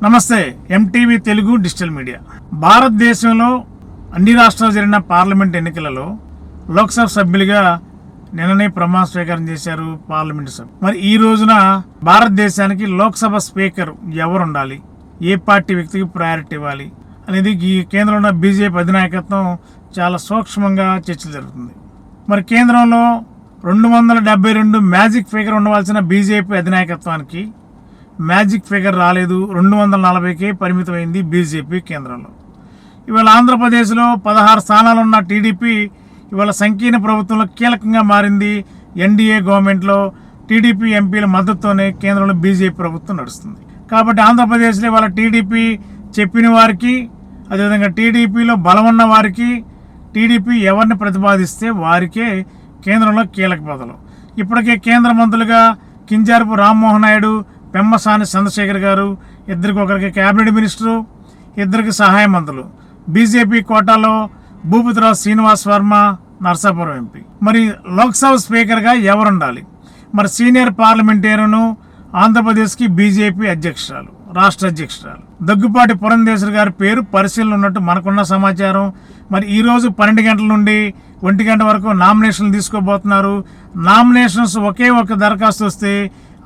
నమస్తే. MTV Telugu digital media. భారతదేశంలో అన్ని రాష్ట్రాలు జరిగిన పార్లమెంట్ ఎన్నికలలో లోక్సభ సభ్యులుగా నిన్ననే ప్రమాణ స్వీకారం చేశారు పార్లమెంటు సభ్యులు. మరి ఈ రోజున భారతదేశానికి లోక్సభ స్పీకర్ ఎవరు ఉండాలి, ఏ పార్టీ వ్యక్తికి ప్రయారిటీ ఇవ్వాలి అనేది ఈ కేంద్రంలో ఉన్న బీజేపీ అధినాయకత్వం చాలా సూక్ష్మంగా చర్చలు జరుగుతుంది. మరి కేంద్రంలో 272 మ్యాజిక్ ఫిగర్ ఉండవలసిన బీజేపీ అధినాయకత్వానికి మ్యాజిక్ ఫిగర్ రాలేదు. 240కే పరిమితమైంది బీజేపీ కేంద్రంలో. ఇవాళ ఆంధ్రప్రదేశ్లో 16 స్థానాలున్న టీడీపీ ఇవాళ సంకీర్ణ ప్రభుత్వంలో కీలకంగా మారింది. ఎన్డీఏ గవర్నమెంట్లో టీడీపీ ఎంపీల మద్దతుతోనే కేంద్రంలో బీజేపీ ప్రభుత్వం నడుస్తుంది. కాబట్టి ఆంధ్రప్రదేశ్లో ఇవాళ టీడీపీ చెప్పిన వారికి, అదేవిధంగా టీడీపీలో బలం ఉన్న వారికి, టీడీపీ ఎవరిని ప్రతిపాదిస్తే వారికే కేంద్రంలో కీలక పదవులు. ఇప్పటికే కేంద్ర మంత్రులుగా కింజారపు రామ్మోహన్ నాయుడు, పెమ్మసాని చంద్రశేఖర్ గారు, ఒకరికి క్యాబినెట్ మినిస్టరు, ఇద్దరికి సహాయ మంత్రులు. బీజేపీ కోటాలో భూపతిరావు శ్రీనివాస్ వర్మ, నర్సాపురం ఎంపీ. మరి లోక్సభ స్పీకర్గా ఎవరుండాలి? మరి సీనియర్ పార్లమెంటేరియను, ఆంధ్రప్రదేశ్కి బీజేపీ అధ్యక్షురాలు, రాష్ట్ర అధ్యక్షురాలు దగ్గుపాటి పురంధేశ్వరి గారి పేరు పరిశీలన ఉన్నట్టు మనకున్న సమాచారం. మరి ఈరోజు 12 గంటల నుండి 1 గంట వరకు నామినేషన్లు తీసుకోబోతున్నారు. నామినేషన్స్ ఒకే ఒక దరఖాస్తు వస్తే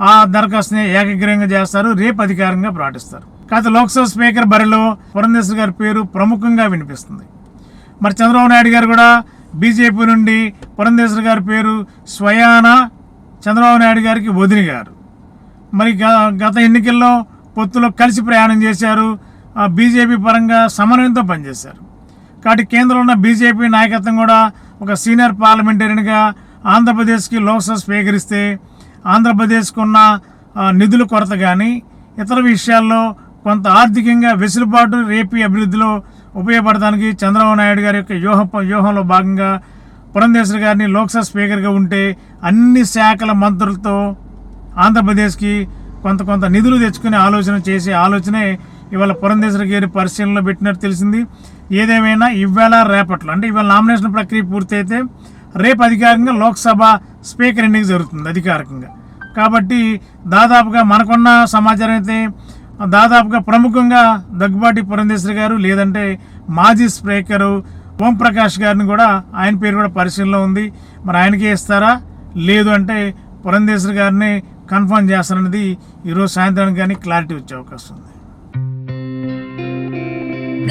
ఆ దరఖాస్తుని ఏకగ్రీవంగా చేస్తారు, రేపు అధికారంగా ప్రకటిస్తారు. కాకపోతే లోక్సభ స్పీకర్ బరిలో పురంధేశ్వరి గారి పేరు ప్రముఖంగా వినిపిస్తుంది. మరి చంద్రబాబు నాయుడు గారు కూడా బీజేపీ నుండి పురంధేశ్వరి గారి పేరు స్వయాన చంద్రబాబు నాయుడు గారికి వదిలి గారు. మరి గత ఎన్నికల్లో పొత్తులో కలిసి ప్రయాణం చేశారు, బీజేపీ పరంగా సమన్వయంతో పనిచేశారు. కాబట్టి కేంద్రంలో ఉన్న బీజేపీ నాయకత్వం కూడా ఒక సీనియర్ పార్లమెంటేరియన్గా ఆంధ్రప్రదేశ్కి లోక్సభ స్పీకర్ ఇస్తే ఆంధ్రప్రదేశ్కు ఉన్న నిధుల కొరత కానీ ఇతర విషయాల్లో కొంత ఆర్థికంగా వెసులుబాటు రేపీ అభివృద్ధిలో ఉపయోగపడడానికి చంద్రబాబు నాయుడు గారి యొక్క వ్యూహంలో భాగంగా పురంధేశ్వరి గారిని లోక్సభ స్పీకర్గా ఉంటే అన్ని శాఖల మంత్రులతో ఆంధ్రప్రదేశ్కి కొంత నిధులు తెచ్చుకునే ఆలోచనే ఇవాళ పురంధేశ్వరి గారి పరిశీలనలో పెట్టినట్టు తెలిసింది. ఏదేమైనా ఇవాళ రేపట్లో, అంటే ఇవాళ నామినేషన్ ప్రక్రియ పూర్తయితే రేపు అధికారికంగా లోక్సభ స్పీకర్ ఎన్నిక జరుగుతుంది అధికారికంగా. కాబట్టి దాదాపుగా మనకున్న సమాచారం అయితే దాదాపుగా ప్రముఖంగా దగ్గుబాటి పురంధేశ్వరి గారు, లేదంటే మాజీ స్పీకరు ఓంప్రకాష్ గారిని కూడా ఆయన పేరు కూడా పరిశీలనలో ఉంది. మరి ఆయనకే ఇస్తారా, లేదు అంటే పురంధేశ్వరి గారిని కన్ఫర్మ్ చేస్తారనేది ఈరోజు సాయంత్రానికి కానీ క్లారిటీ వచ్చే అవకాశం ఉంది.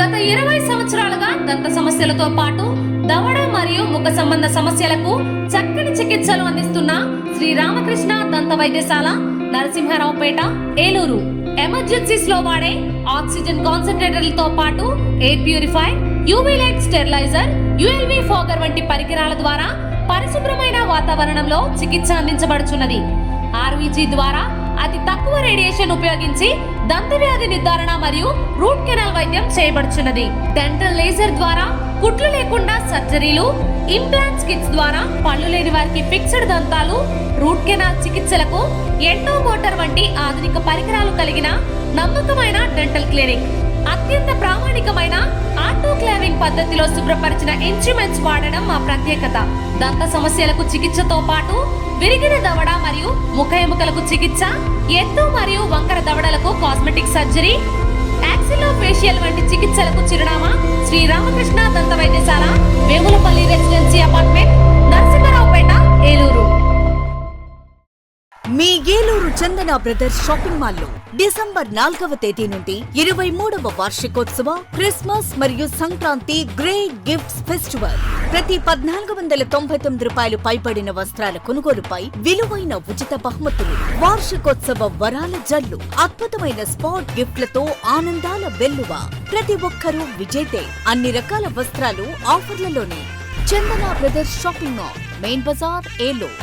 గత 20 సంవత్సరాలుగా దంత సమస్యలతో పాటు దవడ మరియు ముఖ సంబంధ సమస్యలకు చక్కని చికిత్సలు అందిస్తున్న శ్రీ రామకృష్ణ దంత వైద్యశాల, నరసింహారావుపేట, ఏలూరు. ఎమర్జెన్సీస్ లో వాడే ఆక్సిజన్ కాన్సంట్రేటర్లతో పాటు air purify, UV light steriliser, ULV fogger వంటి పరికరాల ద్వారా పరిశుభ్రమైన వాతావరణంలో చికిత్స అందించబడుచున్నది. ఆర్వీజీ ద్వారా అతి తక్కువ రేడియేషన్ ఉపయోగించి దంత వ్యాధి నిర్ధారణ మరియు రూట్ కెనాల్ వైద్యం చేయబడుచున్నది. డెంటల్ లేజర్ ద్వారా కుట్లు లేకుండా సర్జరీలు, ఇంప్లాంట్స్ కిట్స్ ద్వారా పళ్ళు లేని వారికి ఫిక్స్డ్ దంతాలు, రూట్ కెనాల్ చికిత్సలకు ఎండో మోటార్ వంటి ఆధునిక పరికరాలు కలిగిన నమ్మకమైన డెంటల్ క్లినిక్. అత్యంత ప్రామాణికమైన ఆటోక్లావింగ్ పద్ధతిలో శుభ్రపరిచిన ఇన్స్ట్రుమెంట్స్ వాడడం మా ప్రత్యేకత. దంత సమస్యలకు చికిత్సతో పాటు విరిగిన దవడ మరియు ముఖ ఎముకలకు చికిత్స, ఎత్తు మరియు వంకర దవడలకు కాస్మెటిక్ సర్జరీ, యాక్సిలోఫేషియల్ వంటి చికిత్సలకు చిరునామా శ్రీ రామకృష్ణ దంత వైద్యశాల, వేములపల్లి రెసిడెన్సీ అపార్ట్మెంట్, నరసింహారావుపేట, ఏలూరు. మీ ఏలూరు చందన బ్రదర్స్ షాపింగ్ మాల్లో డిసెంబర్ 4వ తేదీ నుండి 23వ వార్షికోత్సవ క్రిస్మస్ మరియు సంక్రాంతి గ్రేట్ గిఫ్ట్స్ ఫెస్టివల్. ప్రతి 1499 రూపాయలు పైబడిన వస్త్రాల కొనుగోలుపై విలువైన ఉచిత బహుమతులు, వార్షికోత్సవ వరాల జల్లు, అద్భుతమైన స్పాట్ గిఫ్ట్లతో ఆనందాల వెల్లువ. ప్రతి ఒక్కరూ విజేతే. అన్ని రకాల వస్త్రాలు ఆఫర్లలోనే. Chandana brothers shopping mall, main Bazar, Eluru.